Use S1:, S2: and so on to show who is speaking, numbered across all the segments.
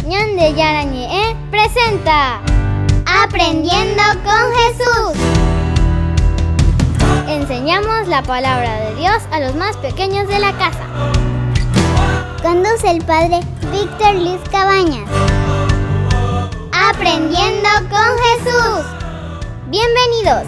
S1: Ñande Yarañe presenta Aprendiendo con Jesús. Enseñamos la palabra de Dios a los más pequeños de la casa. Conduce el padre Víctor Luis Cabañas. Aprendiendo con Jesús. Bienvenidos.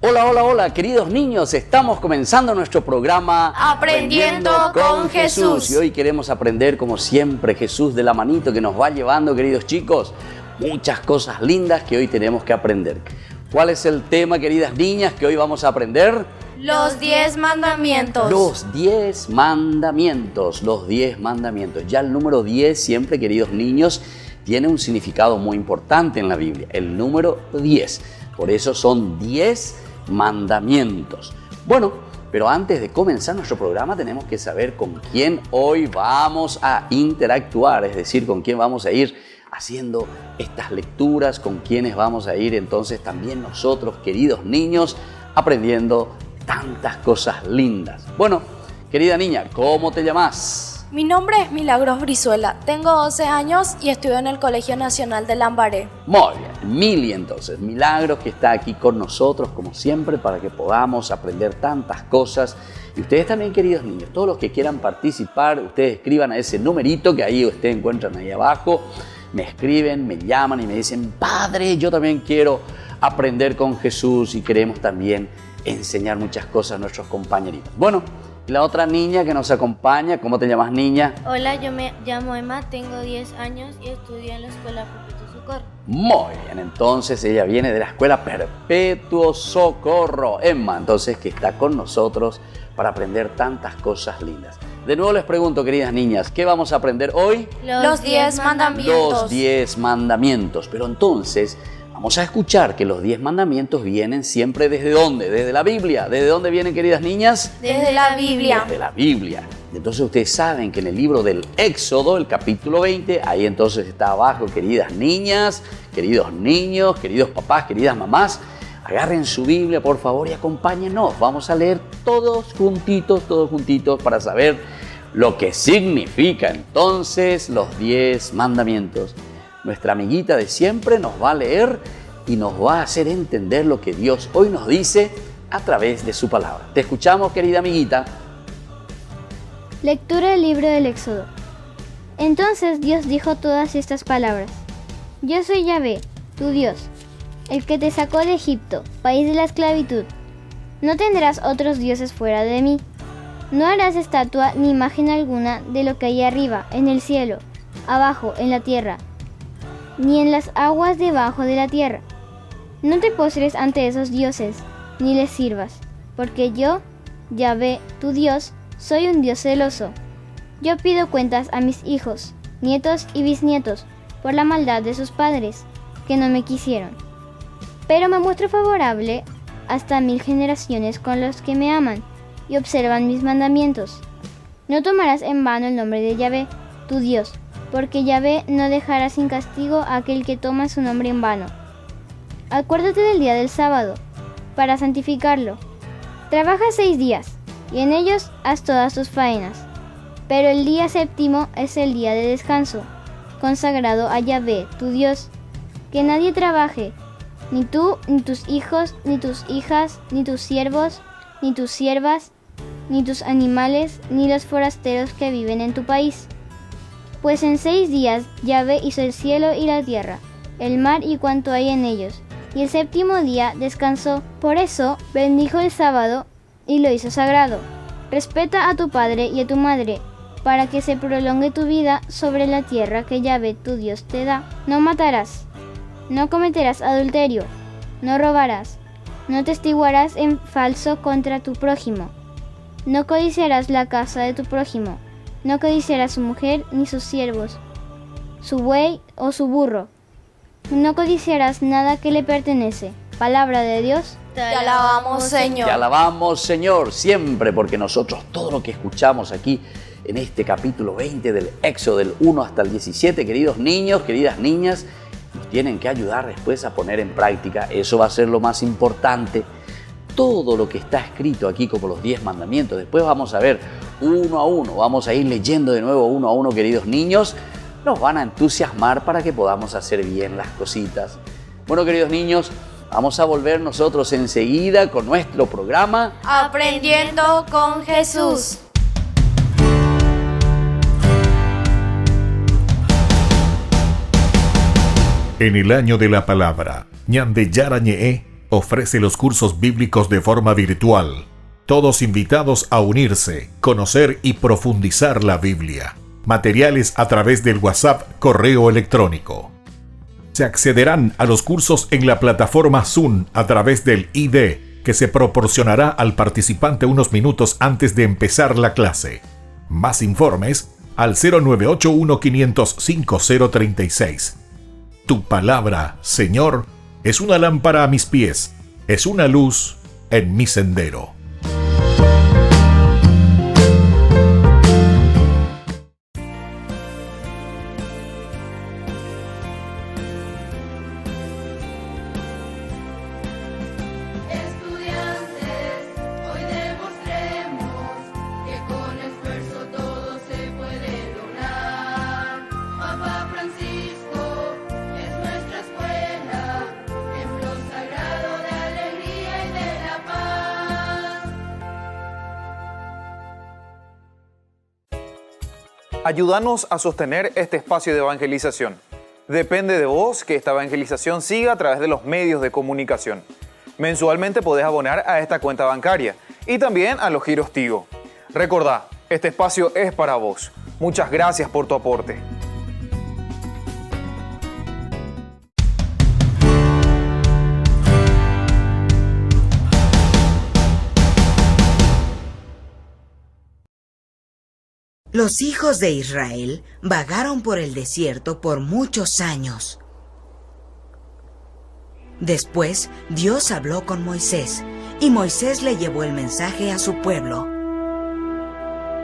S2: Hola, queridos niños, estamos comenzando nuestro programa
S3: Aprendiendo con Jesús.
S2: Y hoy queremos aprender, como siempre, Jesús de la manito que nos va llevando, queridos chicos, muchas cosas lindas que hoy tenemos que aprender. ¿Cuál es el tema, queridas niñas, que hoy vamos a aprender?
S3: Los 10 mandamientos.
S2: Los 10 mandamientos, los 10 mandamientos. Ya el número 10 siempre, queridos niños, tiene un significado muy importante en la Biblia. El número 10. Por eso son 10 mandamientos. Bueno, pero antes de comenzar nuestro programa tenemos que saber con quién hoy vamos a interactuar, es decir, con quién vamos a ir haciendo estas lecturas, con quiénes vamos a ir entonces también nosotros, queridos niños, aprendiendo tantas cosas lindas. Bueno, querida niña, ¿cómo te llamas?
S3: Mi nombre es Milagros Brizuela, tengo 12 años y estudio en el Colegio Nacional de Lambaré.
S2: Muy bien, Mili entonces, Milagros que está aquí con nosotros como siempre para que podamos aprender tantas cosas. Y ustedes también, queridos niños, todos los que quieran participar, ustedes escriban a ese numerito que ahí ustedes encuentran ahí abajo, me escriben, me llaman y me dicen, padre, yo también quiero aprender con Jesús y queremos también enseñar muchas cosas a nuestros compañeritos. Bueno, la otra niña que nos acompaña, ¿cómo te llamas, niña?
S4: Hola, yo me llamo Emma, tengo 10 años y estudio en la Escuela Perpetuo Socorro.
S2: Muy bien, entonces ella viene de la Escuela Perpetuo Socorro. Emma, entonces, que está con nosotros para aprender tantas cosas lindas. De nuevo les pregunto, queridas niñas, ¿qué vamos a aprender hoy?
S3: Los 10 mandamientos.
S2: Los 10 mandamientos. Pero entonces vamos a escuchar que los 10 mandamientos vienen siempre ¿desde dónde? Desde la Biblia. ¿Desde dónde vienen, queridas niñas?
S3: Desde la Biblia.
S2: Desde la Biblia. Entonces ustedes saben que en el libro del Éxodo, el capítulo 20, ahí entonces está abajo, queridas niñas, queridos niños, queridos papás, queridas mamás, agarren su Biblia, por favor, y acompáñenos. Vamos a leer todos juntitos para saber lo que significa entonces los 10 mandamientos. Nuestra amiguita de siempre nos va a leer y nos va a hacer entender lo que Dios hoy nos dice a través de su palabra. Te escuchamos, querida amiguita.
S1: Lectura del libro del Éxodo. Entonces Dios dijo todas estas palabras. Yo soy Yahvé, tu Dios, el que te sacó de Egipto, país de la esclavitud. No tendrás otros dioses fuera de mí. No harás estatua ni imagen alguna de lo que hay arriba, en el cielo, abajo, en la tierra, ni en las aguas debajo de la tierra. No te postres ante esos dioses, ni les sirvas, porque yo, Yahvé, tu Dios, soy un Dios celoso. Yo pido cuentas a mis hijos, nietos y bisnietos, por la maldad de sus padres, que no me quisieron. Pero me muestro favorable hasta 1000 generaciones con los que me aman y observan mis mandamientos. No tomarás en vano el nombre de Yahvé, tu Dios, porque Yahvé no dejará sin castigo a aquel que toma su nombre en vano. Acuérdate del día del sábado, para santificarlo. Trabaja 6 días, y en ellos haz todas tus faenas. Pero el día séptimo es el día de descanso, consagrado a Yahvé, tu Dios. Que nadie trabaje, ni tú, ni tus hijos, ni tus hijas, ni tus siervos, ni tus siervas, ni tus animales, ni los forasteros que viven en tu país. Pues en 6 días Yahvé hizo el cielo y la tierra, el mar y cuanto hay en ellos, y el séptimo día descansó. Por eso bendijo el sábado y lo hizo sagrado. Respeta a tu padre y a tu madre, para que se prolongue tu vida sobre la tierra que Yahvé tu Dios te da. No matarás, no cometerás adulterio, no robarás, no testiguarás en falso contra tu prójimo, no codiciarás la casa de tu prójimo, no codiciarás su mujer ni sus siervos, su buey o su burro, no codiciarás nada que le pertenece. Palabra de Dios.
S3: Te alabamos, Señor.
S2: Te alabamos, Señor, siempre, porque nosotros todo lo que escuchamos aquí en este capítulo 20 del Éxodo, del 1 hasta el 17, queridos niños, queridas niñas, nos tienen que ayudar después a poner en práctica. Eso va a ser lo más importante. Todo lo que está escrito aquí como los 10 mandamientos. Después vamos a ver uno a uno, vamos a ir leyendo de nuevo uno a uno, queridos niños, nos van a entusiasmar para que podamos hacer bien las cositas. Bueno, queridos niños, vamos a volver nosotros enseguida con nuestro programa
S3: Aprendiendo con Jesús.
S5: En el año de la palabra, Ñande Yarañe ofrece los cursos bíblicos de forma virtual. Todos invitados a unirse, conocer y profundizar la Biblia. Materiales a través del WhatsApp, correo electrónico. Se accederán a los cursos en la plataforma Zoom a través del ID, que se proporcionará al participante unos minutos antes de empezar la clase. Más informes al 0981-500-5036. Tu palabra, Señor, es una lámpara a mis pies, es una luz en mi sendero.
S6: Ayúdanos a sostener este espacio de evangelización. Depende de vos que esta evangelización siga a través de los medios de comunicación. Mensualmente podés abonar a esta cuenta bancaria y también a los giros Tigo. Recordá, este espacio es para vos. Muchas gracias por tu aporte.
S7: Los hijos de Israel vagaron por el desierto por muchos años. Después, Dios habló con Moisés, y Moisés le llevó el mensaje a su pueblo.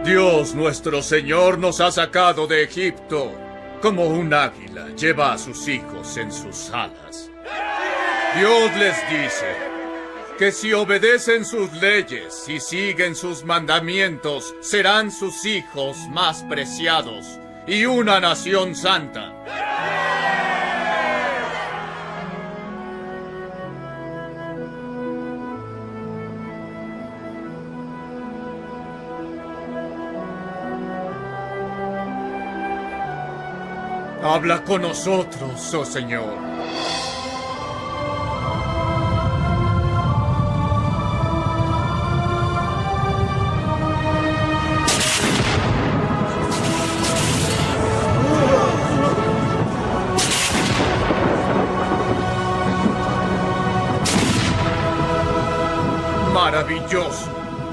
S8: Dios nuestro Señor nos ha sacado de Egipto. Como un águila lleva a sus hijos en sus alas. Dios les dice que si obedecen sus leyes y siguen sus mandamientos, serán sus hijos más preciados y una nación santa. Habla con nosotros, oh Señor. Maravilloso.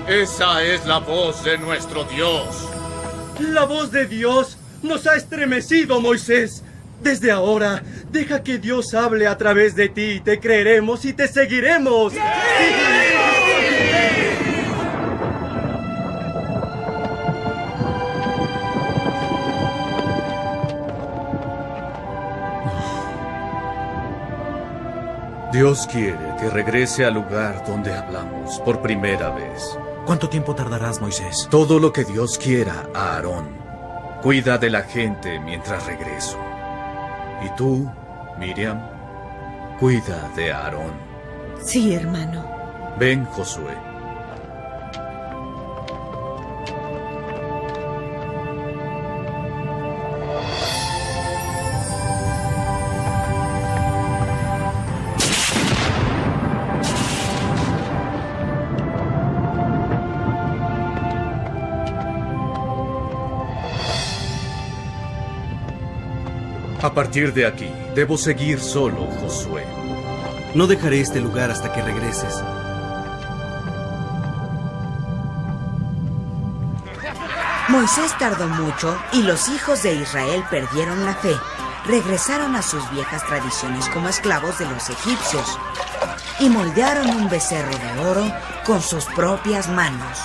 S8: Esa es la voz de nuestro Dios.
S9: La voz de Dios nos ha estremecido, Moisés. Desde ahora, deja que Dios hable a través de ti. Te creeremos y te seguiremos. ¡Sí!
S8: Dios quiere que regrese al lugar donde hablamos por primera vez.
S10: ¿Cuánto tiempo tardarás, Moisés?
S8: Todo lo que Dios quiera, Aarón. Cuida de la gente mientras regreso. Y tú, Miriam, cuida de Aarón.
S11: Sí, hermano.
S8: Ven, Josué. A partir de aquí, debo seguir solo, Josué.
S10: No dejaré este lugar hasta que regreses.
S7: Moisés tardó mucho y los hijos de Israel perdieron la fe. Regresaron a sus viejas tradiciones como esclavos de los egipcios y moldearon un becerro de oro con sus propias manos.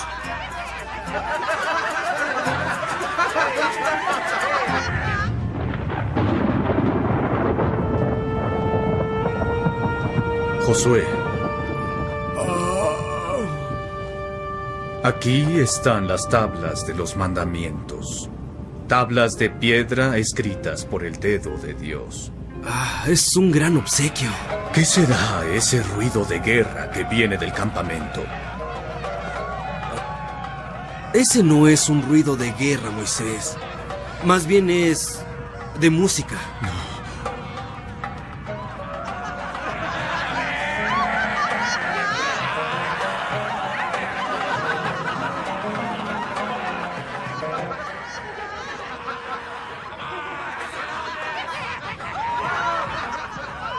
S8: Josué. Aquí están las tablas de los mandamientos. Tablas de piedra escritas por el dedo de Dios.
S10: Es un gran obsequio.
S8: ¿Qué será ese ruido de guerra que viene del campamento?
S10: Ese no es un ruido de guerra, Moisés. Más bien es de música.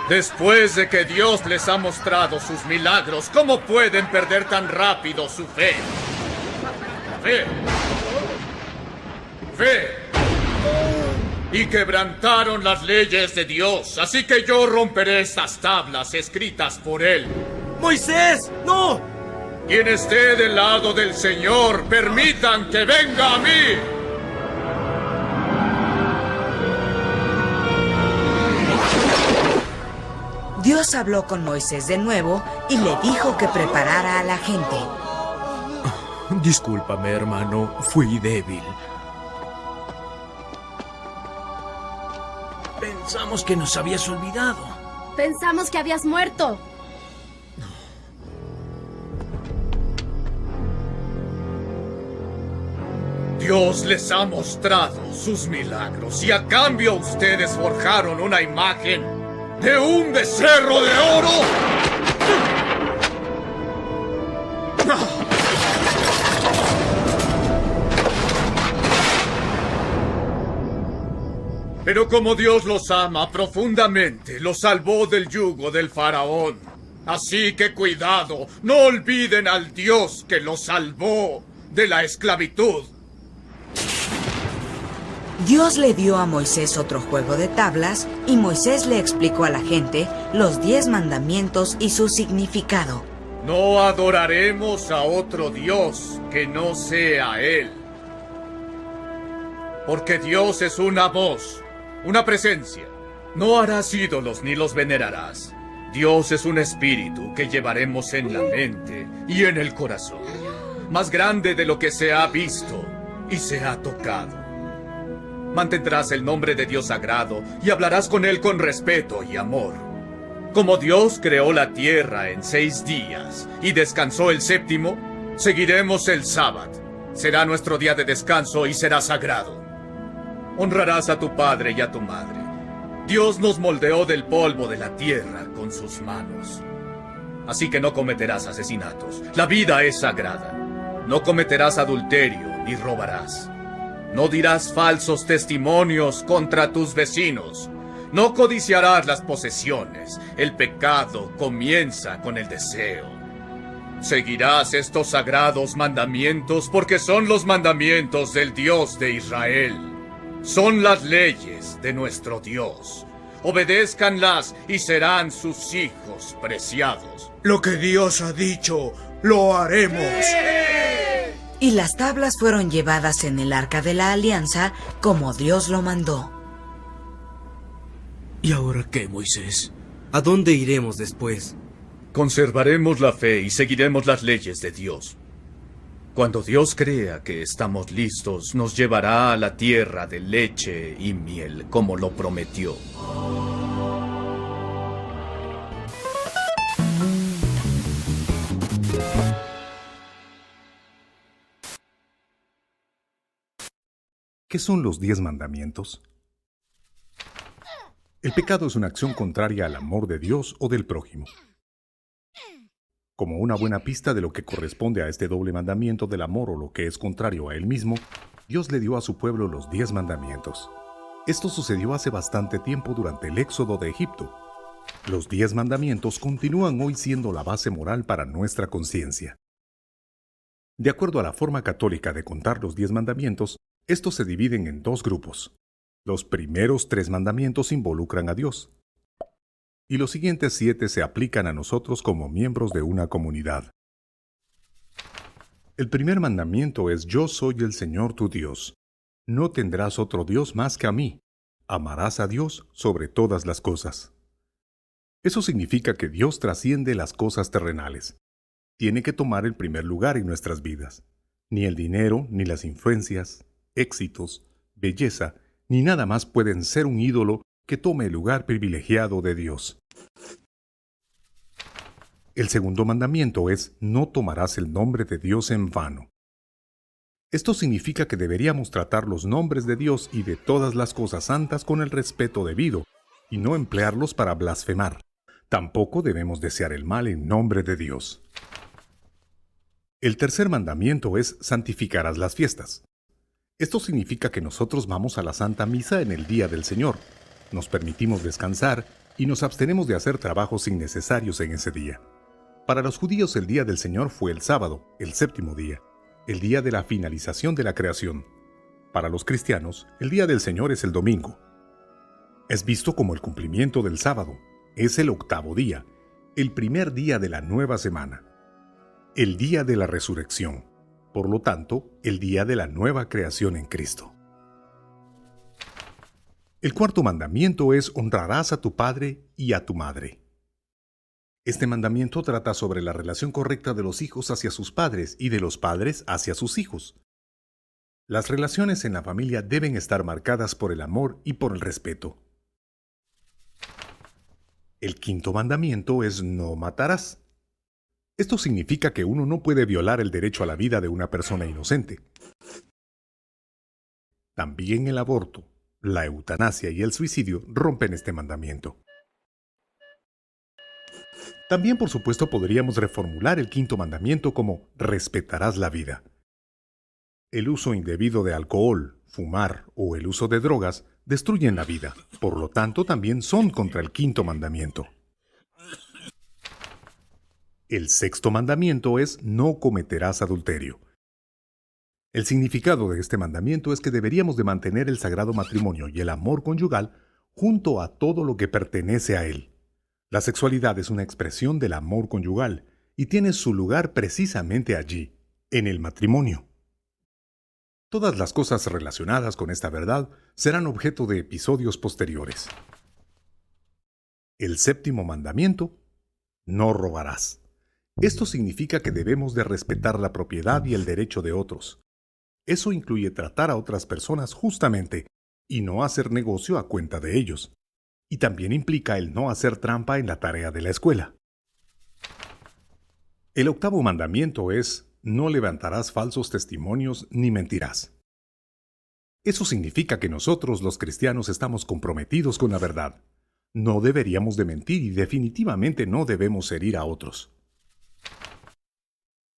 S8: Después de que Dios les ha mostrado sus milagros, ¿cómo pueden perder tan rápido su fe? Fe. Fe. Y quebrantaron las leyes de Dios, así que yo romperé estas tablas escritas por Él.
S10: ¡Moisés! ¡No!
S8: Quien esté del lado del Señor, permitan que venga a mí.
S7: Dios habló con Moisés de nuevo y le dijo que preparara a la gente.
S10: Discúlpame, hermano, fui débil. Pensamos que nos habías olvidado.
S12: Pensamos que habías muerto.
S8: Dios les ha mostrado sus milagros y a cambio ustedes forjaron una imagen de un becerro de oro. Pero como Dios los ama profundamente, los salvó del yugo del faraón. Así que cuidado, no olviden al Dios que los salvó de la esclavitud.
S7: Dios le dio a Moisés otro juego de tablas y Moisés le explicó a la gente los 10 mandamientos y su significado.
S8: No adoraremos a otro Dios que no sea Él. Porque Dios es una voz, una presencia. No harás ídolos ni los venerarás. Dios es un espíritu que llevaremos en la mente y en el corazón, más grande de lo que se ha visto y se ha tocado. Mantendrás el nombre de Dios sagrado y hablarás con Él con respeto y amor. Como Dios creó la tierra en 6 días y descansó el séptimo, seguiremos el sábado. Será nuestro día de descanso y será sagrado. Honrarás a tu padre y a tu madre. Dios nos moldeó del polvo de la tierra con sus manos. Así que no cometerás asesinatos. La vida es sagrada. No cometerás adulterio ni robarás. No dirás falsos testimonios contra tus vecinos. No codiciarás las posesiones. El pecado comienza con el deseo. Seguirás estos sagrados mandamientos porque son los mandamientos del Dios de Israel. Son las leyes de nuestro Dios. Obedézcanlas y serán sus hijos preciados.
S13: Lo que Dios ha dicho, lo haremos.
S7: Y las tablas fueron llevadas en el arca de la alianza como Dios lo mandó.
S10: ¿Y ahora qué, Moisés? ¿A dónde iremos después?
S8: Conservaremos la fe y seguiremos las leyes de Dios. Cuando Dios crea que estamos listos, nos llevará a la tierra de leche y miel, como lo prometió.
S14: ¿Qué son los 10 mandamientos? El pecado es una acción contraria al amor de Dios o del prójimo. Como una buena pista de lo que corresponde a este doble mandamiento del amor o lo que es contrario a él mismo, Dios le dio a su pueblo los 10 mandamientos. Esto sucedió hace bastante tiempo durante el éxodo de Egipto. Los 10 mandamientos continúan hoy siendo la base moral para nuestra conciencia. De acuerdo a la forma católica de contar los 10 mandamientos, estos se dividen en 2 grupos. Los primeros 3 mandamientos involucran a Dios, y los siguientes 7 se aplican a nosotros como miembros de una comunidad. El primer mandamiento es: Yo soy el Señor tu Dios. No tendrás otro Dios más que a mí. Amarás a Dios sobre todas las cosas. Eso significa que Dios trasciende las cosas terrenales. Tiene que tomar el primer lugar en nuestras vidas. Ni el dinero, ni las influencias, éxitos, belleza, ni nada más pueden ser un ídolo que tome el lugar privilegiado de Dios. El segundo mandamiento es: no tomarás el nombre de Dios en vano. Esto significa que deberíamos tratar los nombres de Dios y de todas las cosas santas con el respeto debido, y no emplearlos para blasfemar. Tampoco debemos desear el mal en nombre de Dios. El tercer mandamiento es: santificarás las fiestas. Esto significa que nosotros vamos a la Santa Misa en el día del Señor, nos permitimos descansar y nos abstenemos de hacer trabajos innecesarios en ese día. Para los judíos el día del Señor fue el sábado, el séptimo día, el día de la finalización de la creación. Para los cristianos, el día del Señor es el domingo. Es visto como el cumplimiento del sábado. Es el octavo día, el primer día de la nueva semana, el día de la resurrección, por lo tanto, el día de la nueva creación en Cristo. El cuarto mandamiento es: honrarás a tu padre y a tu madre. Este mandamiento trata sobre la relación correcta de los hijos hacia sus padres y de los padres hacia sus hijos. Las relaciones en la familia deben estar marcadas por el amor y por el respeto. El quinto mandamiento es: no matarás. Esto significa que uno no puede violar el derecho a la vida de una persona inocente. También el aborto, la eutanasia y el suicidio rompen este mandamiento. También, por supuesto, podríamos reformular el quinto mandamiento como: respetarás la vida. El uso indebido de alcohol, fumar o el uso de drogas destruyen la vida, por lo tanto también son contra el quinto mandamiento. El sexto mandamiento es: no cometerás adulterio. El significado de este mandamiento es que deberíamos de mantener el sagrado matrimonio y el amor conyugal junto a todo lo que pertenece a él. La sexualidad es una expresión del amor conyugal y tiene su lugar precisamente allí, en el matrimonio. Todas las cosas relacionadas con esta verdad serán objeto de episodios posteriores. El séptimo mandamiento: no robarás. Esto significa que debemos de respetar la propiedad y el derecho de otros. Eso incluye tratar a otras personas justamente y no hacer negocio a cuenta de ellos. Y también implica el no hacer trampa en la tarea de la escuela. El octavo mandamiento es: no levantarás falsos testimonios ni mentirás. Eso significa que nosotros, los cristianos, estamos comprometidos con la verdad. No deberíamos de mentir y definitivamente no debemos herir a otros.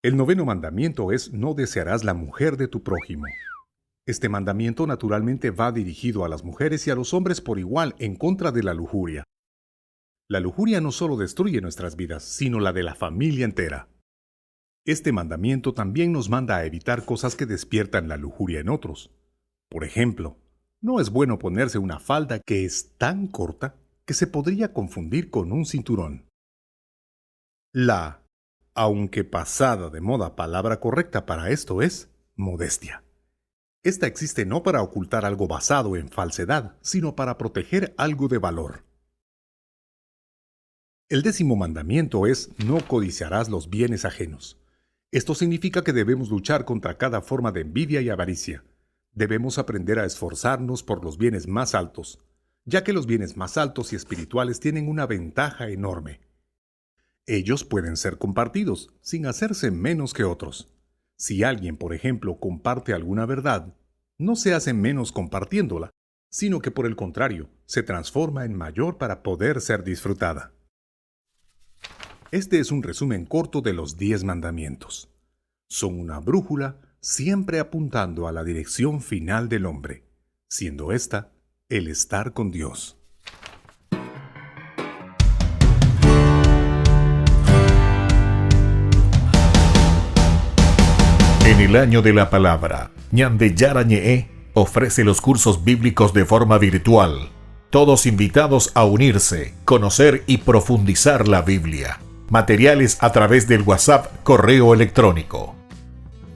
S14: El noveno mandamiento es: no desearás la mujer de tu prójimo. Este mandamiento naturalmente va dirigido a las mujeres y a los hombres por igual en contra de la lujuria. La lujuria no solo destruye nuestras vidas, sino la de la familia entera. Este mandamiento también nos manda a evitar cosas que despiertan la lujuria en otros. Por ejemplo, no es bueno ponerse una falda que es tan corta que se podría confundir con un cinturón. La, aunque pasada de moda, palabra correcta para esto es modestia. Esta existe no para ocultar algo basado en falsedad, sino para proteger algo de valor. El décimo mandamiento es: no codiciarás los bienes ajenos. Esto significa que debemos luchar contra cada forma de envidia y avaricia. Debemos aprender a esforzarnos por los bienes más altos, ya que los bienes más altos y espirituales tienen una ventaja enorme. Ellos pueden ser compartidos, sin hacerse menos que otros. Si alguien, por ejemplo, comparte alguna verdad, no se hace menos compartiéndola, sino que por el contrario, se transforma en mayor para poder ser disfrutada. Este es un resumen corto de los 10 mandamientos. Son una brújula siempre apuntando a la dirección final del hombre, siendo esta el estar con Dios.
S5: En el año de la palabra, Ñande Yarañe ofrece los cursos bíblicos de forma virtual. Todos invitados a unirse, conocer y profundizar la Biblia. Materiales a través del WhatsApp, correo electrónico.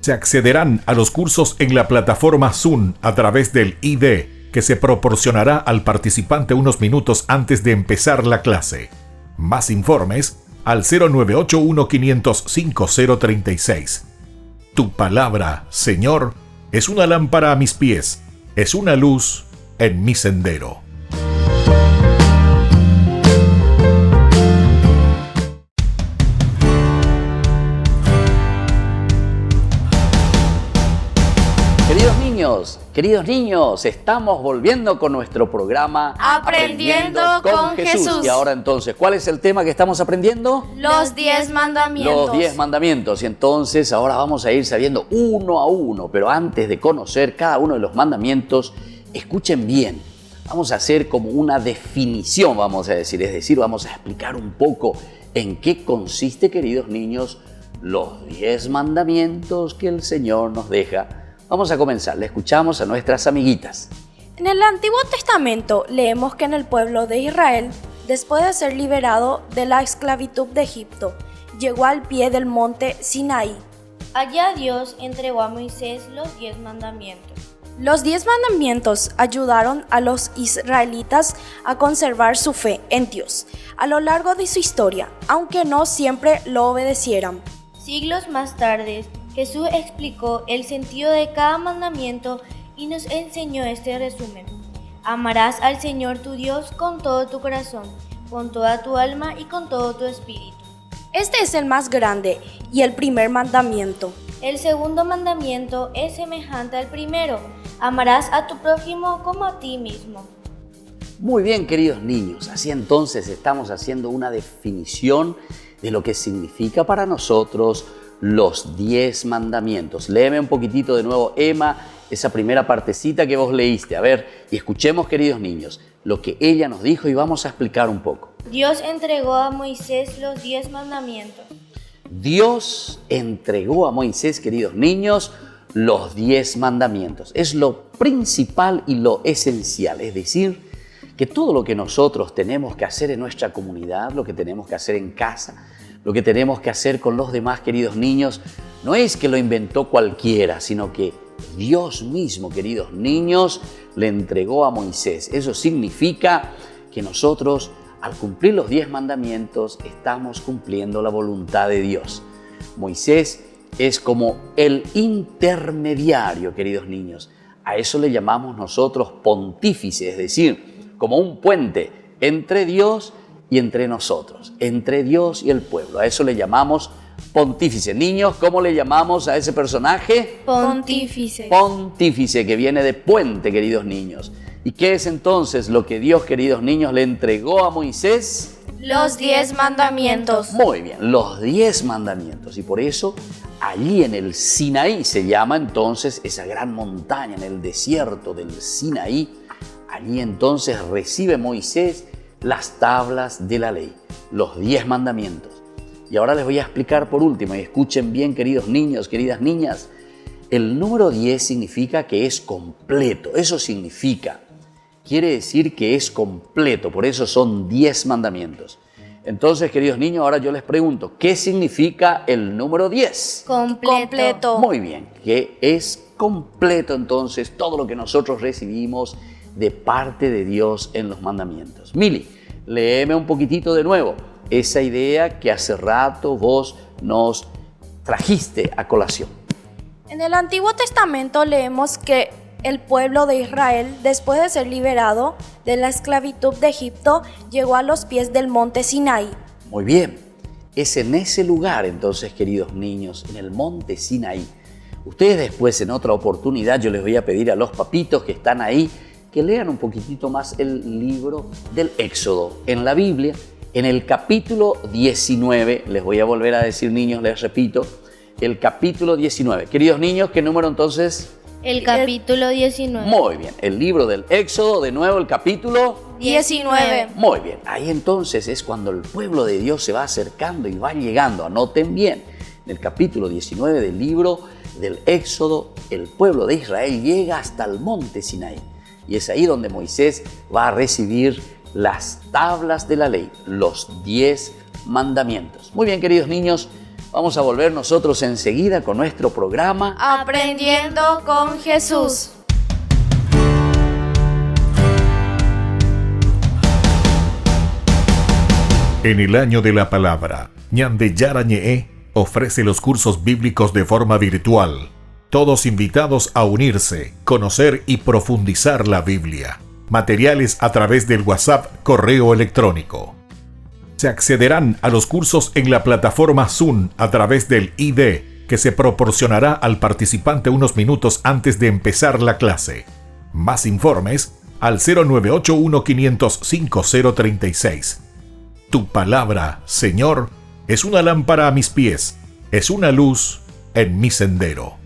S5: Se accederán a los cursos en la plataforma Zoom a través del ID, que se proporcionará al participante unos minutos antes de empezar la clase. Más informes al 0981-500-5036. Tu palabra, Señor, es una lámpara a mis pies es una luz en mi sendero.
S2: Queridos niños, estamos volviendo con nuestro programa
S3: Aprendiendo con Jesús.
S2: Y ahora entonces, ¿cuál es el tema que estamos aprendiendo?
S3: Los 10 mandamientos.
S2: Los 10 mandamientos. Y entonces ahora vamos a ir sabiendo uno a uno, pero antes de conocer cada uno de los mandamientos, escuchen bien. Vamos a hacer como una definición, vamos a decir, es decir, vamos a explicar un poco en qué consiste, queridos niños, los 10 mandamientos que el Señor nos deja. Vamos a comenzar, le escuchamos a nuestras amiguitas.
S3: En el Antiguo Testamento leemos que en el pueblo de Israel, después de ser liberado de la esclavitud de Egipto, llegó al pie del monte Sinaí.
S4: Allá Dios entregó a Moisés los 10 mandamientos.
S3: Los 10 mandamientos ayudaron a los israelitas a conservar su fe en Dios a lo largo de su historia, aunque no siempre lo obedecieran.
S4: Siglos más tarde, Jesús explicó el sentido de cada mandamiento y nos enseñó este resumen. Amarás al Señor tu Dios con todo tu corazón, con toda tu alma y con todo tu espíritu.
S3: Este es el más grande y el primer mandamiento.
S4: El segundo mandamiento es semejante al primero. Amarás a tu prójimo como a ti mismo.
S2: Muy bien, queridos niños, así entonces estamos haciendo una definición de lo que significa para nosotros los 10 mandamientos. Léeme un poquitito de nuevo, Emma, esa primera partecita que vos leíste. A ver, y escuchemos, queridos niños, lo que ella nos dijo y vamos a explicar un poco.
S4: Dios entregó a Moisés los 10 mandamientos.
S2: Dios entregó a Moisés, queridos niños, los 10 mandamientos. Es lo principal y lo esencial, es decir, que todo lo que nosotros tenemos que hacer en nuestra comunidad, lo que tenemos que hacer en casa, lo que tenemos que hacer con los demás, queridos niños, no es que lo inventó cualquiera, sino que Dios mismo, queridos niños, le entregó a Moisés. Eso significa que nosotros, al cumplir los 10 mandamientos, estamos cumpliendo la voluntad de Dios. Moisés es como el intermediario, queridos niños. A eso le llamamos nosotros pontífice, es decir, como un puente entre Dios y entre nosotros, entre Dios y el pueblo. A eso le llamamos pontífice. Niños, ¿cómo le llamamos a ese personaje?
S3: Pontífice.
S2: Pontífice, que viene de puente, queridos niños. ¿Y qué es entonces lo que Dios, queridos niños, le entregó a Moisés?
S3: Los 10 mandamientos.
S2: Muy bien, los 10 mandamientos. Y por eso, allí en el Sinaí se llama entonces esa gran montaña, en el desierto del Sinaí. Allí entonces recibe Moisés las tablas de la ley, los 10 mandamientos. Y ahora les voy a explicar por último, y escuchen bien, queridos niños, queridas niñas, el número 10 significa que es completo. Eso significa, quiere decir que es completo, por eso son 10 mandamientos. Entonces, queridos niños, ahora yo les pregunto, ¿qué significa el número 10?
S3: Completo.
S2: Muy bien, que es completo entonces todo lo que nosotros recibimos de parte de Dios en los mandamientos. Mili, léeme un poquitito de nuevo esa idea que hace rato vos nos trajiste a colación.
S3: En el Antiguo Testamento leemos que el pueblo de Israel, después de ser liberado de la esclavitud de Egipto, llegó a los pies del monte Sinaí.
S2: Muy bien, es en ese lugar entonces, queridos niños, en el monte Sinaí. Ustedes después, en otra oportunidad, yo les voy a pedir a los papitos que están ahí que lean un poquitito más el libro del Éxodo. En la Biblia, en el capítulo 19, les voy a volver a decir, niños, les repito, el capítulo 19. Queridos niños, ¿qué número entonces?
S4: El capítulo 19.
S2: Muy bien, el libro del Éxodo, de nuevo el capítulo
S3: 19.
S2: Muy bien, ahí entonces es cuando el pueblo de Dios se va acercando y va llegando. Anoten bien, en el capítulo 19 del libro del Éxodo, el pueblo de Israel llega hasta el monte Sinaí. Y es ahí donde Moisés va a recibir las tablas de la ley, los 10 mandamientos. Muy bien, queridos niños, vamos a volver nosotros enseguida con nuestro programa
S3: Aprendiendo con Jesús.
S5: En el año de la palabra, Ñande Yara Ñe'e ofrece los cursos bíblicos de forma virtual. Todos invitados a unirse, conocer y profundizar la Biblia. Materiales a través del WhatsApp, correo electrónico. Se accederán a los cursos en la plataforma Zoom a través del ID, que se proporcionará al participante unos minutos antes de empezar la clase. Más informes al 0981-500-5036. Tu palabra, Señor, es una lámpara a mis pies, es una luz en mi sendero.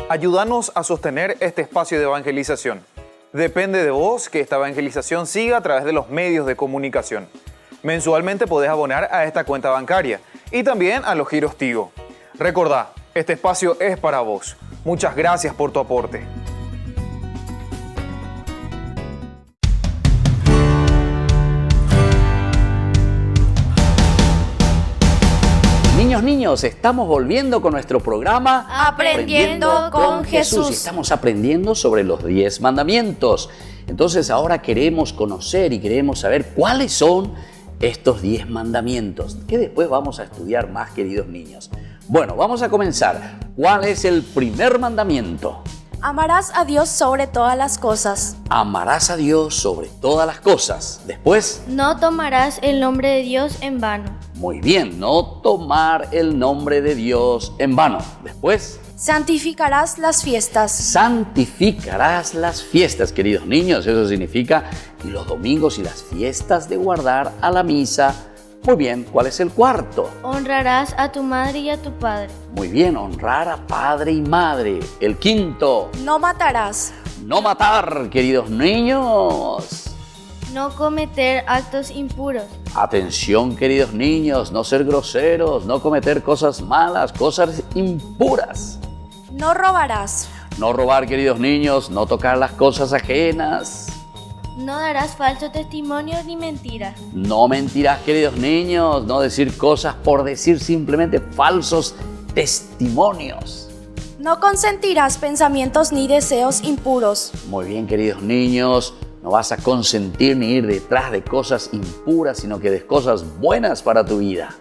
S6: Ayúdanos a sostener este espacio de evangelización. Depende de vos que esta evangelización siga a través de los medios de comunicación. Mensualmente podés abonar a esta cuenta bancaria y también a los giros Tigo. Recordá, este espacio es para vos. Muchas gracias por tu aporte.
S2: Niños, estamos volviendo con nuestro programa
S3: Aprendiendo con Jesús.
S2: Estamos aprendiendo sobre los 10 mandamientos. Entonces ahora queremos conocer y queremos saber cuáles son estos 10 mandamientos, que después vamos a estudiar más, queridos niños. Bueno, vamos a comenzar. ¿Cuál es el primer mandamiento?
S3: Amarás a Dios sobre todas las cosas.
S2: Amarás a Dios sobre todas las cosas. Después,
S4: No tomarás el nombre de Dios en vano.
S2: muy bien, no tomar el nombre de Dios en vano. Después,
S3: Santificarás las fiestas.
S2: santificarás las fiestas, queridos niños. Eso significa los domingos y las fiestas de guardar a la misa. Muy bien, ¿cuál es el cuarto?
S4: Honrarás a tu madre y a tu padre.
S2: Muy bien, honrar a padre y madre. El quinto,
S3: No matarás.
S2: no matar, queridos niños.
S4: No cometer actos impuros.
S2: Atención, queridos niños, no ser groseros, no cometer cosas malas, cosas impuras.
S3: No robarás.
S2: No robar, queridos niños, no tocar las cosas ajenas.
S4: No darás falso testimonio ni mentiras.
S2: No mentirás, queridos niños, no decir cosas por decir simplemente falsos testimonios.
S3: No consentirás pensamientos ni deseos impuros.
S2: Muy bien, queridos niños, no vas a consentir ni ir detrás de cosas impuras, sino que de cosas buenas para tu vida.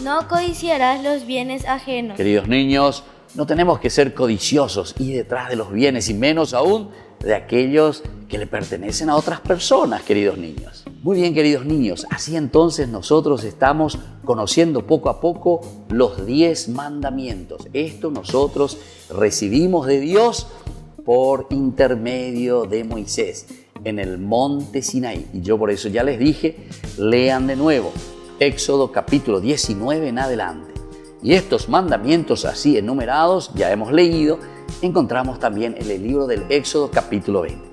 S4: No codiciarás los bienes ajenos.
S2: Queridos niños, no tenemos que ser codiciosos y detrás de los bienes, y menos aún de aquellos que le pertenecen a otras personas, queridos niños. Muy bien, queridos niños, así entonces nosotros estamos conociendo poco a poco los 10 mandamientos. Esto nosotros recibimos de Dios por intermedio de Moisés en el monte Sinaí. Y yo por eso ya les dije, lean de nuevo Éxodo capítulo 19 en adelante. Y estos mandamientos así enumerados, ya hemos leído, encontramos también en el libro del Éxodo capítulo 20.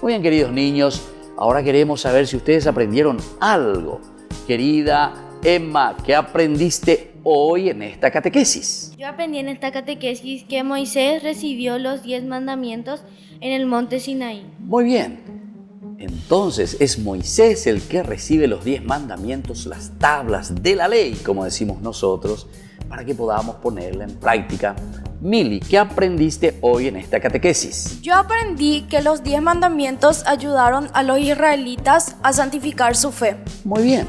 S2: Muy bien, queridos niños, ahora queremos saber si ustedes aprendieron algo. Querida Emma, ¿qué aprendiste hoy en esta catequesis?
S4: Yo aprendí en esta catequesis que Moisés recibió los 10 mandamientos en el monte Sinaí.
S2: Muy bien. Entonces es Moisés el que recibe los 10 mandamientos, las tablas de la ley, como decimos nosotros, para que podamos ponerla en práctica. Mili, ¿qué aprendiste hoy en esta catequesis?
S3: Yo aprendí que los 10 mandamientos ayudaron a los israelitas a santificar su fe.
S2: Muy bien.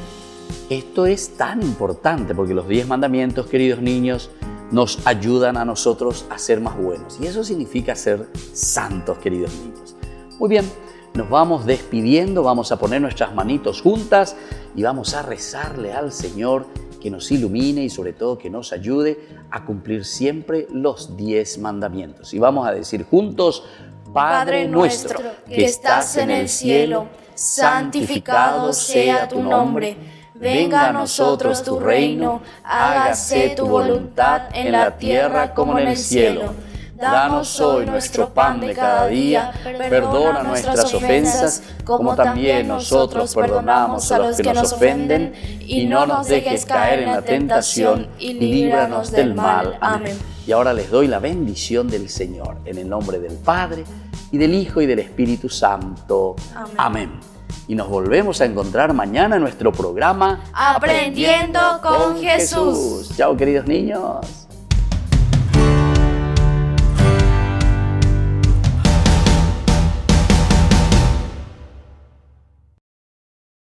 S2: Esto es tan importante porque los 10 mandamientos, queridos niños, nos ayudan a nosotros a ser más buenos. Y eso significa ser santos, queridos niños. Muy bien, nos vamos despidiendo, vamos a poner nuestras manitos juntas y vamos a rezarle al Señor que nos ilumine y sobre todo que nos ayude a cumplir siempre los 10 mandamientos. Y vamos a decir juntos: Padre nuestro, que estás en el cielo, santificado sea tu nombre. Venga a nosotros tu reino, hágase tu voluntad en la tierra como en el cielo. Danos hoy nuestro pan de cada día, perdona nuestras ofensas, como también nosotros perdonamos a los que nos ofenden, y no nos dejes caer en la tentación, y líbranos del mal. Amén. Y ahora les doy la bendición del Señor, en el nombre del Padre, y del Hijo, y del Espíritu Santo. Amén. Y nos volvemos a encontrar mañana en nuestro programa
S4: Aprendiendo con Jesús.
S2: Chao, queridos niños.